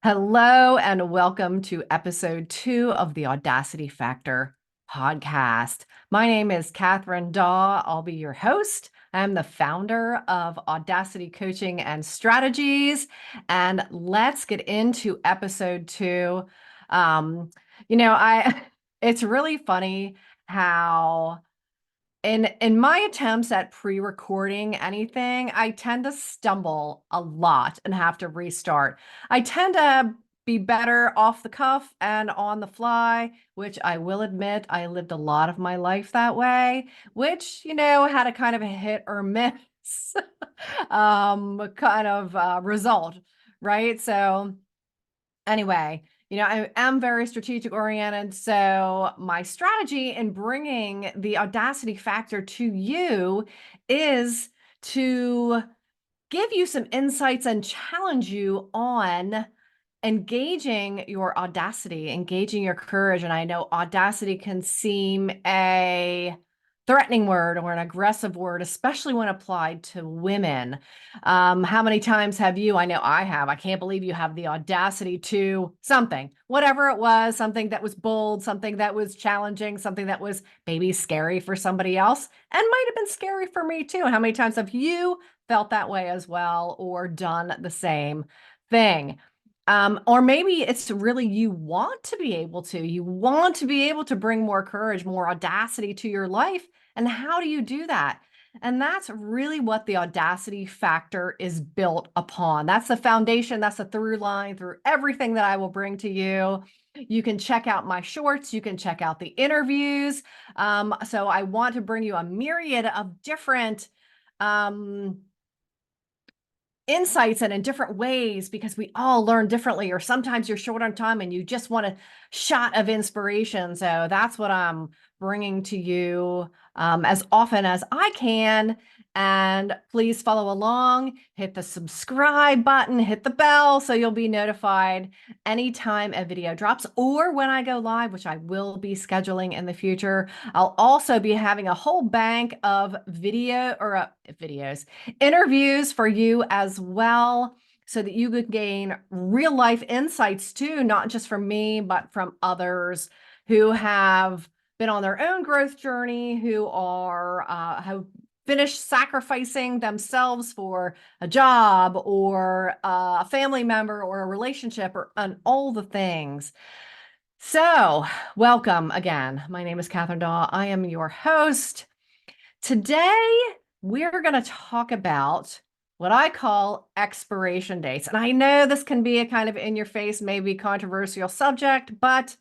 Hello, and welcome to episode 2 of the Audacity Factor podcast. My name is Catherine Daw. I'll be your host. I'm the founder of Audacity Coaching and Strategies. And let's get into episode 2. Um, you know, I it's really funny how in my attempts at pre-recording anything, I tend to stumble a lot and have to restart. I tend to be better off the cuff and on the fly, which I will admit I lived a lot of my life that way, which, had a kind of a hit or miss kind of result, right? So anyway, I am very strategic oriented. So my strategy in bringing the Audacity Factor to you is to give you some insights and challenge you on engaging your audacity, engaging your courage. And I know audacity can seem a threatening word or an aggressive word, especially when applied to women. How many times have you? I know I have. I can't believe you have the audacity to something, whatever it was, something that was bold, something that was challenging, something that was maybe scary for somebody else and might have been scary for me too. And how many times have you felt that way as well or done the same thing? Or maybe it's really you want to be able to bring more courage, more audacity to your life. And how do you do that? And that's really what the audacity factor is built upon. That's the foundation. That's the through line through everything that I will bring to you. You can check out my shorts. You can check out the interviews. So I want to bring you a myriad of different insights and in different ways because we all learn differently, or sometimes you're short on time and you just want a shot of inspiration. So that's what I'm bringing to you as often as I can. And please follow along, hit the subscribe button, hit the bell so you'll be notified anytime a video drops or when I go live, which I will be scheduling in the future. I'll also be having a whole bank of videos, interviews for you as well, so that you could gain real life insights too, not just from me, but from others who have been on their own growth journey, who have finished sacrificing themselves for a job or a family member or a relationship or and all the things. So welcome again. My name is Catherine Daw. I am your host. Today, we're going to talk about what I call expiration dates. And I know this can be a kind of in your face, maybe controversial subject, but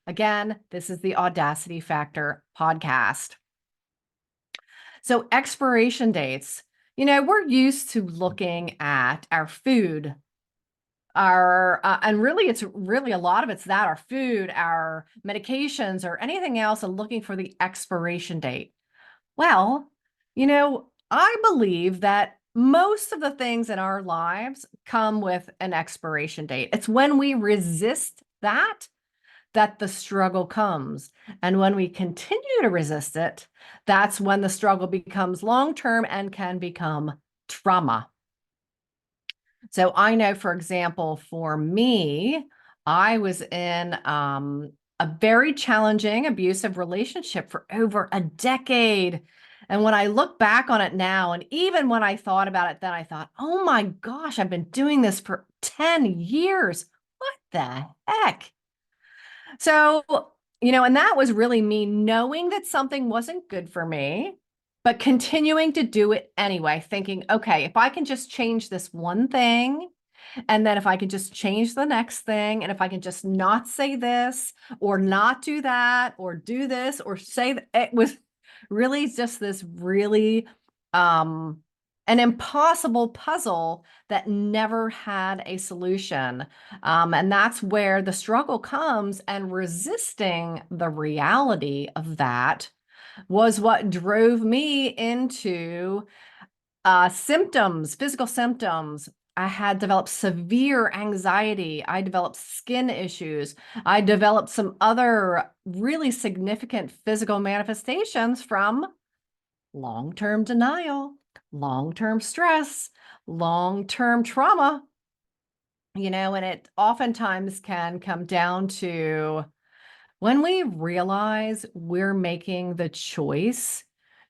again, this is the Audacity Factor podcast. So expiration dates, we're used to looking at our food, and really it's really a lot of it's that our food, our medications, or anything else, and looking for the expiration date. Well, I believe that most of the things in our lives come with an expiration date. It's when we resist that the struggle comes. And when we continue to resist it, that's when the struggle becomes long-term and can become trauma. So I know, for example, for me, I was in a very challenging, abusive relationship for over a decade. And when I look back on it now, and even when I thought about it then, I thought, oh my gosh, I've been doing this for 10 years. What the heck? So, and that was really me knowing that something wasn't good for me, but continuing to do it anyway, thinking, okay, if I can just change this one thing, and then if I can just change the next thing, and if I can just not say this or not do that or do this or say that, it was really just this really an impossible puzzle that never had a solution. And that's where the struggle comes, and resisting the reality of that was what drove me into symptoms, physical symptoms. I had developed severe anxiety. I developed skin issues. I developed some other really significant physical manifestations from long-term denial, long-term stress, long-term trauma. And it oftentimes can come down to when we realize we're making the choice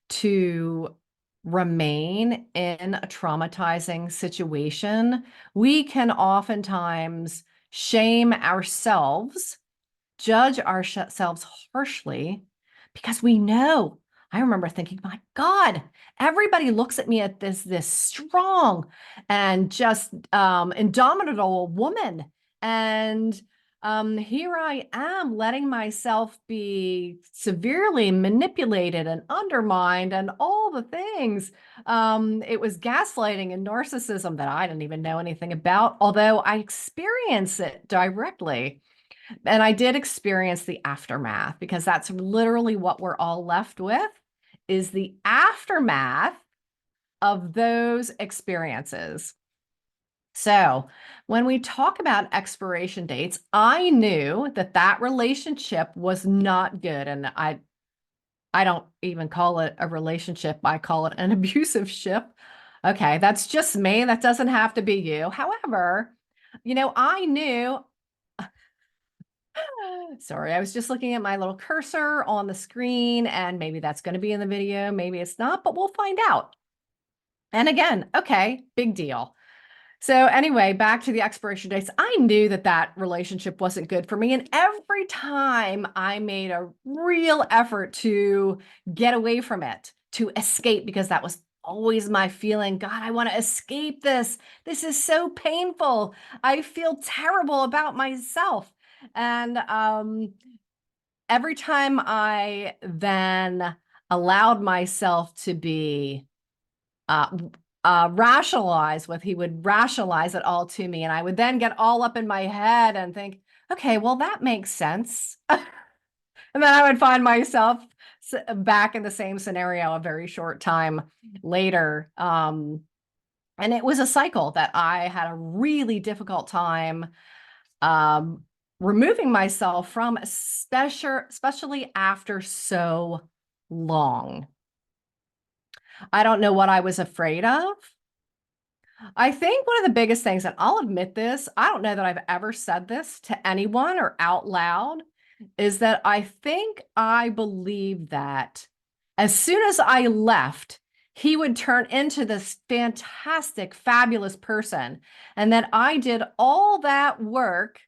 to remain in a traumatizing situation, we can oftentimes shame ourselves, judge ourselves harshly because we know. I remember thinking, my God, everybody looks at me at this strong and just indomitable woman. And here I am letting myself be severely manipulated and undermined and all the things. It was gaslighting and narcissism that I didn't even know anything about, although I experienced it directly. And I did experience the aftermath because that's literally what we're all left with is the aftermath of those experiences. So, when we talk about expiration dates, I knew that that relationship was not good, and I don't even call it a relationship. I call it an abusive ship. Okay, that's just me. That doesn't have to be you. However, I knew. Sorry, I was just looking at my little cursor on the screen, and maybe that's going to be in the video. Maybe it's not, but we'll find out. And again, okay, big deal. So anyway, back to the expiration dates. I knew that that relationship wasn't good for me. And every time I made a real effort to get away from it, to escape, because that was always my feeling. God, I want to escape this. This is so painful. I feel terrible about myself. And every time I then allowed myself to be uh, rationalize what he would rationalize it all to me. And I would then get all up in my head and think, okay, well, that makes sense. And then I would find myself back in the same scenario a very short time later. And it was a cycle that I had a really difficult time um, removing myself from, especially after so long. I don't know what I was afraid of. I think one of the biggest things, and I'll admit this, I don't know that I've ever said this to anyone or out loud, is that I think I believe that as soon as I left, he would turn into this fantastic, fabulous person. And that I did all that work,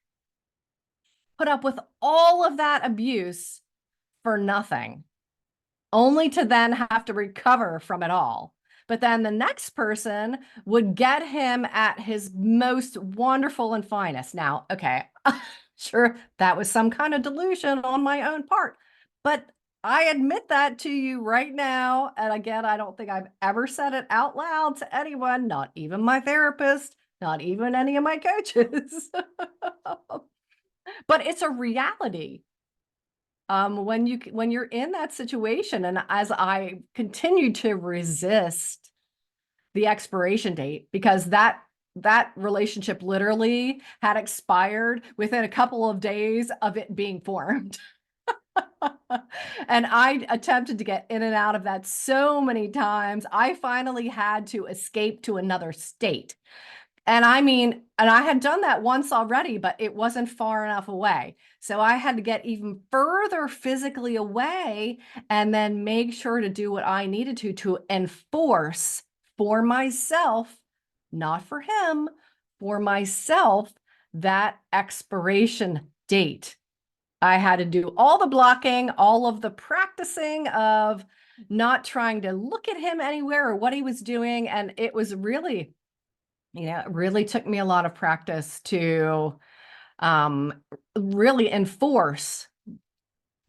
put up with all of that abuse for nothing, only to then have to recover from it all. But then the next person would get him at his most wonderful and finest. Now, okay, sure, that was some kind of delusion on my own part, but I admit that to you right now. And again, I don't think I've ever said it out loud to anyone, not even my therapist, not even any of my coaches. But it's a reality. When you're in that situation, and as I continue to resist the expiration date, because that relationship literally had expired within a couple of days of it being formed. And I attempted to get in and out of that so many times. I finally had to escape to another state. And I mean, and I had done that once already, but it wasn't far enough away. So I had to get even further physically away and then make sure to do what I needed to enforce for myself, not for him, for myself, that expiration date. I had to do all the blocking, all of the practicing of not trying to look at him anywhere or what he was doing. And it was really, it really took me a lot of practice to really enforce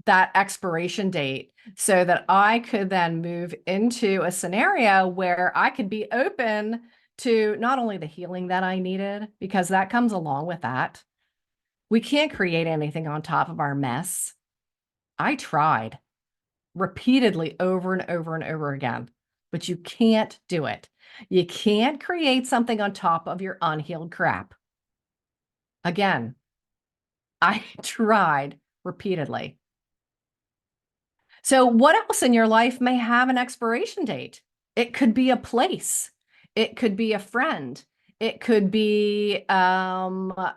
that expiration date so that I could then move into a scenario where I could be open to not only the healing that I needed, because that comes along with that. We can't create anything on top of our mess. I tried repeatedly over and over and over again, but you can't do it. You can't create something on top of your unhealed crap. Again, I tried repeatedly. So, what else in your life may have an expiration date? It could be a place, it could be a friend, It could be a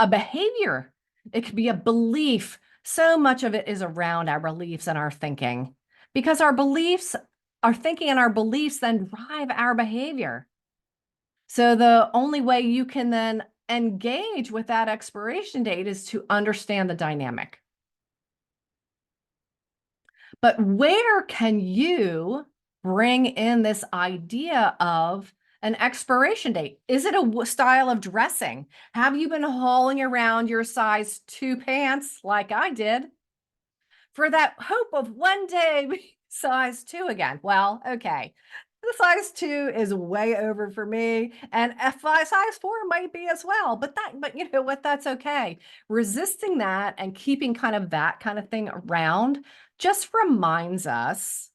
behavior. It could be a belief. So much of it is around our beliefs and our thinking because our beliefs, our thinking and our beliefs then drive our behavior. So the only way you can then engage with that expiration date is to understand the dynamic. But where can you bring in this idea of an expiration date? Is it a style of dressing? Have you been hauling around your size 2 pants like I did for that hope of one day being size 2 again? Well, okay. The size 2 is way over for me, and size 4 might be as well. But you know what? That's okay. Resisting that and keeping kind of that kind of thing around just reminds us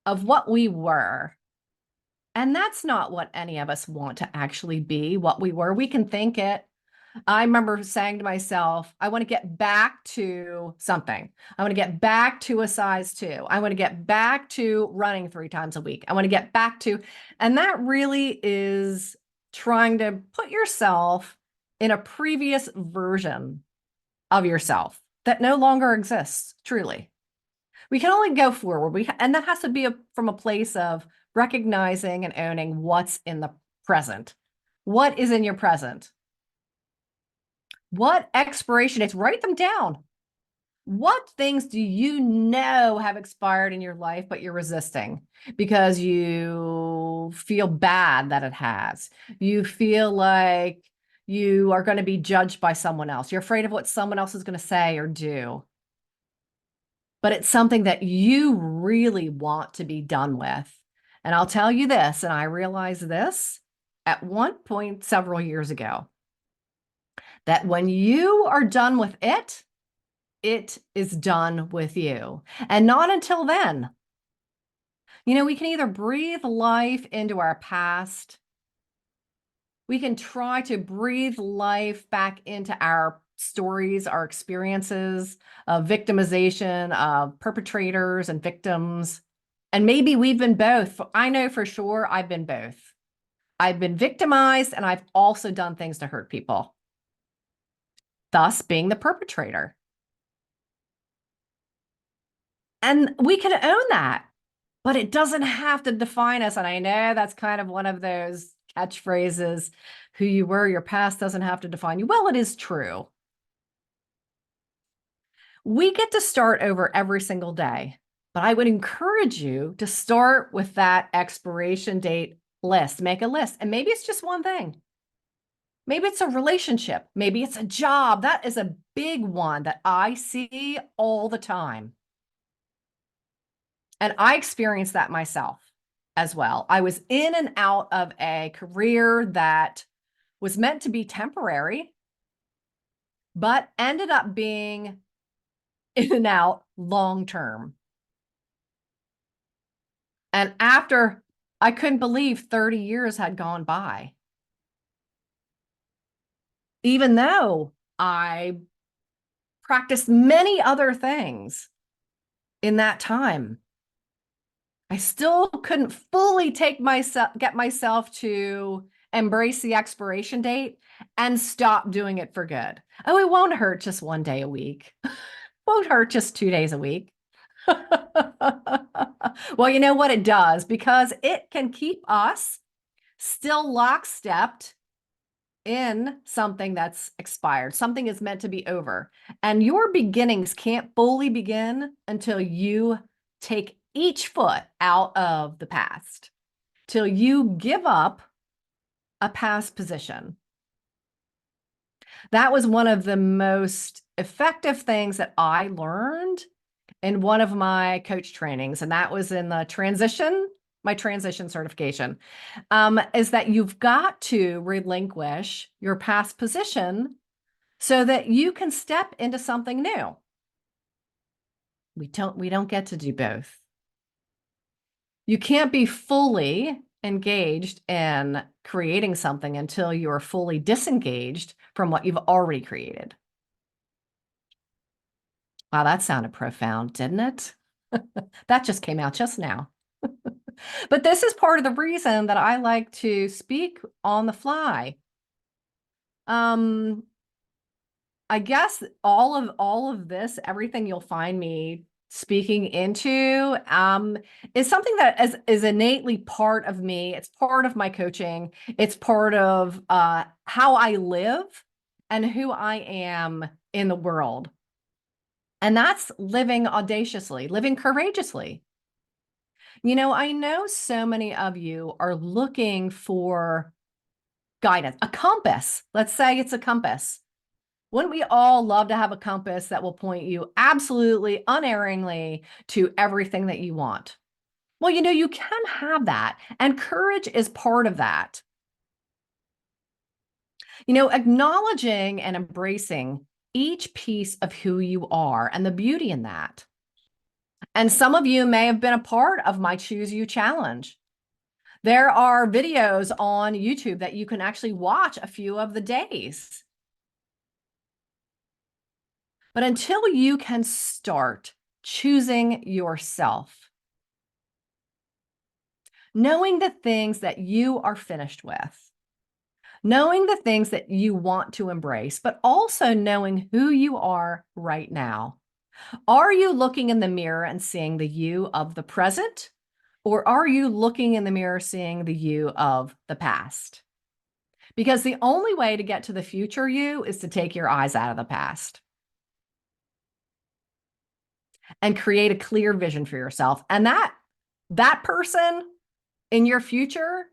of what we were. And that's not what any of us want to actually be, what we were. We can think it. I remember saying to myself, I want to get back to something. I want to get back to a size 2. I want to get back to running 3 times a week. I want to get back to, and that really is trying to put yourself in a previous version of yourself that no longer exists, truly. We can only go forward. And that has to be from a place of recognizing and owning what's in the present. What is in your present? What expiration dates? Write them down. What things do you know have expired in your life, but you're resisting because you feel bad that it has? You feel like you are going to be judged by someone else. You're afraid of what someone else is going to say or do. But it's something that you really want to be done with. And I'll tell you this, and I realized this at one point several years ago, that when you are done with it, it is done with you. And not until then. You know, we can either breathe life into our past, we can try to breathe life back into our stories, our experiences of victimization, of perpetrators and victims. And maybe we've been both. I know for sure I've been both. I've been victimized and I've also done things to hurt people, thus being the perpetrator. And we can own that, but it doesn't have to define us. And I know that's kind of one of those catchphrases, who you were, your past doesn't have to define you. Well, it is true. We get to start over every single day, but I would encourage you to start with that expiration date list. Make a list, and maybe it's just one thing. Maybe it's a relationship. Maybe it's a job. That is a big one that I see all the time. And I experienced that myself as well. I was in and out of a career that was meant to be temporary, but ended up being in and out long term. And after, I couldn't believe 30 years had gone by. Even though I practiced many other things in that time, I still couldn't fully get myself to embrace the expiration date and stop doing it for good. Oh, it won't hurt just 1 day a week. Won't hurt just 2 days a week. Well, you know what it does, because it can keep us still lockstepped in something that's expired. Something is meant to be over. And your beginnings can't fully begin until you take each foot out of the past, till you give up a past position. That was one of the most effective things that I learned in one of my coach trainings, and that was in the transition, my transition certification, is that you've got to relinquish your past position so that you can step into something new. We don't get to do both. You can't be fully engaged in creating something until you're fully disengaged from what you've already created. Wow, that sounded profound, didn't it? That just came out just now. But this is part of the reason that I like to speak on the fly. Um, I guess all of this, everything you'll find me speaking into, is something that is innately part of me. It's part of my coaching. It's part of how I live and who I am in the world. And that's living audaciously, living courageously. I know so many of you are looking for guidance, a compass. Let's say it's a compass. Wouldn't we all love to have a compass that will point you absolutely unerringly to everything that you want? Well, you can have that, and courage is part of that. Acknowledging and embracing each piece of who you are and the beauty in that. And some of you may have been a part of my Choose You challenge. There are videos on YouTube that you can actually watch a few of the days. But until you can start choosing yourself, knowing the things that you are finished with, knowing the things that you want to embrace, but also knowing who you are right now. Are you looking in the mirror and seeing the you of the present? Or are you looking in the mirror seeing the you of the past? Because the only way to get to the future you is to take your eyes out of the past and create a clear vision for yourself. And that person in your future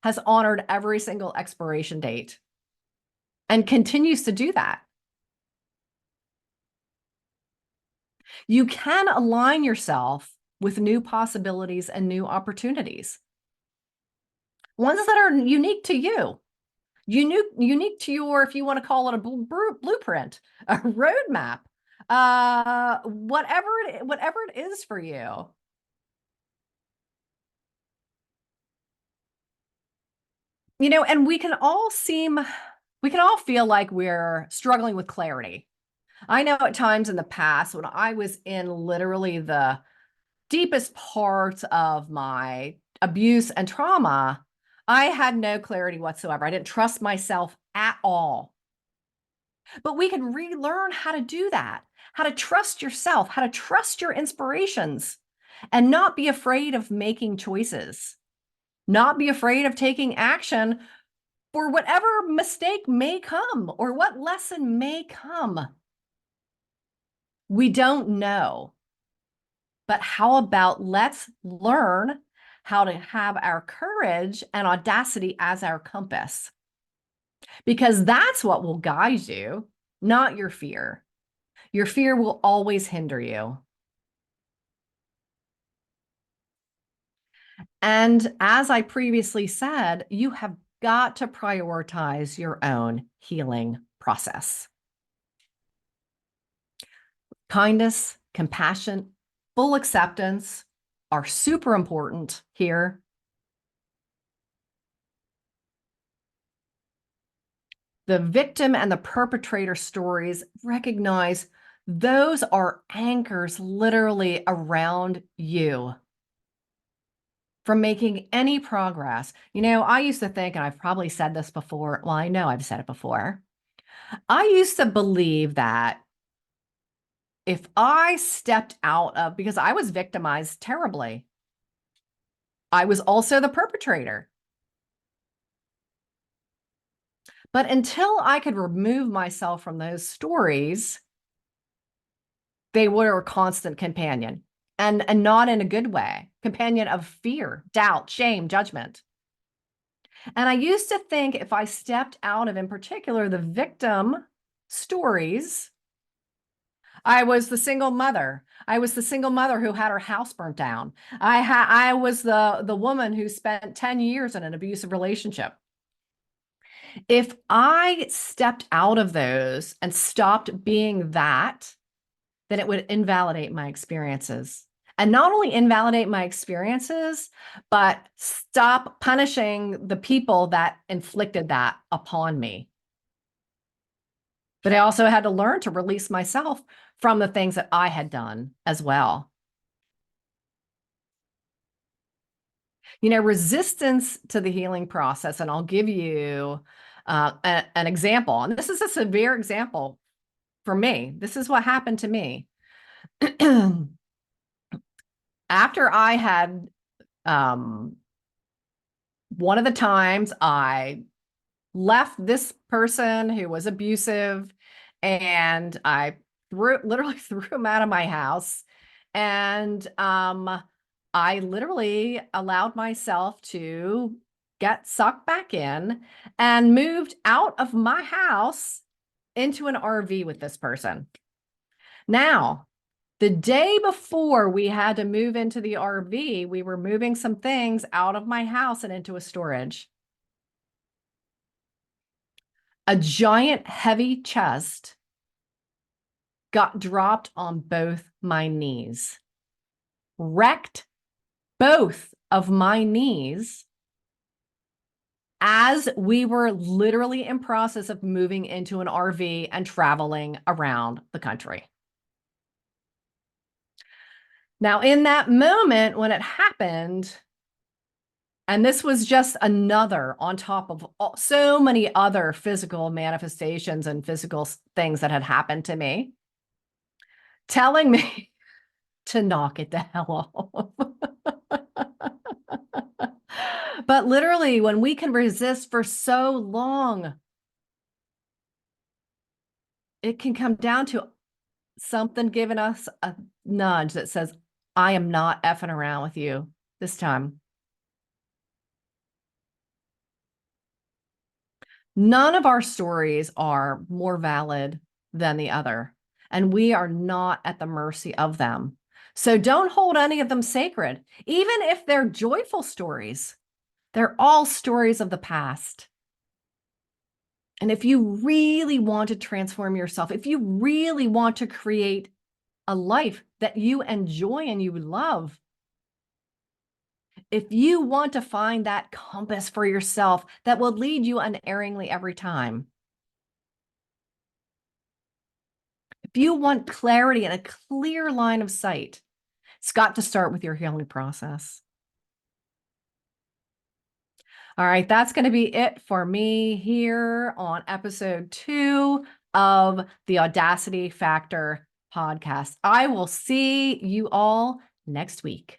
has honored every single expiration date and continues to do that. You can align yourself with new possibilities and new opportunities, ones that are unique to you, unique to your, if you want to call it a blueprint, a roadmap, whatever it is for you. And we can all feel like we're struggling with clarity. I know at times in the past when I was in literally the deepest parts of my abuse and trauma, I had no clarity whatsoever. I didn't trust myself at all. But we can relearn how to do that, how to trust yourself, how to trust your inspirations, and not be afraid of making choices, not be afraid of taking action for whatever mistake may come or what lesson may come. We don't know. But how about let's learn how to have our courage and audacity as our compass? Because that's what will guide you, not your fear. Your fear will always hinder you. And as I previously said, you have got to prioritize your own healing process. Kindness, compassion, full acceptance are super important here. The victim and the perpetrator stories, recognize those are anchors literally around you from making any progress. I used to think, and I've probably said this before, well, I know I've said it before. I used to believe that if I stepped out of, because I was victimized terribly, I was also the perpetrator. But until I could remove myself from those stories, they were a constant companion, and not in a good way, companion of fear, doubt, shame, judgment. And I used to think if I stepped out of, in particular, the victim stories, I was the single mother. I was the single mother who had her house burnt down. I was the woman who spent 10 years in an abusive relationship. If I stepped out of those and stopped being that, then it would invalidate my experiences. And not only invalidate my experiences, but stop punishing the people that inflicted that upon me. But I also had to learn to release myself from the things that I had done as well. Resistance to the healing process, and I'll give you an example. And this is a severe example for me. This is what happened to me. After I had one of the times I left this person who was abusive, and I literally threw him out of my house. And I literally allowed myself to get sucked back in and moved out of my house into an RV with this person. Now, the day before we had to move into the RV, we were moving some things out of my house and into a storage. A giant heavy chest got dropped on both my knees, wrecked both of my knees as we were literally in process of moving into an RV and traveling around the country. Now, in that moment when it happened, and this was just another on top of so many other physical manifestations and physical things that had happened to me, telling me to knock it the hell off. But literally, when we can resist for so long, it can come down to something giving us a nudge that says, I am not effing around with you this time. None of our stories are more valid than the other, and we are not at the mercy of them. So don't hold any of them sacred, even if they're joyful stories. They're all stories of the past. And if you really want to transform yourself, if you really want to create a life that you enjoy and you love, if you want to find that compass for yourself that will lead you unerringly every time, if you want clarity and a clear line of sight, it's got to start with your healing process. All right, that's going to be it for me here on episode 2 of the Audacity Factor podcast. I will see you all next week.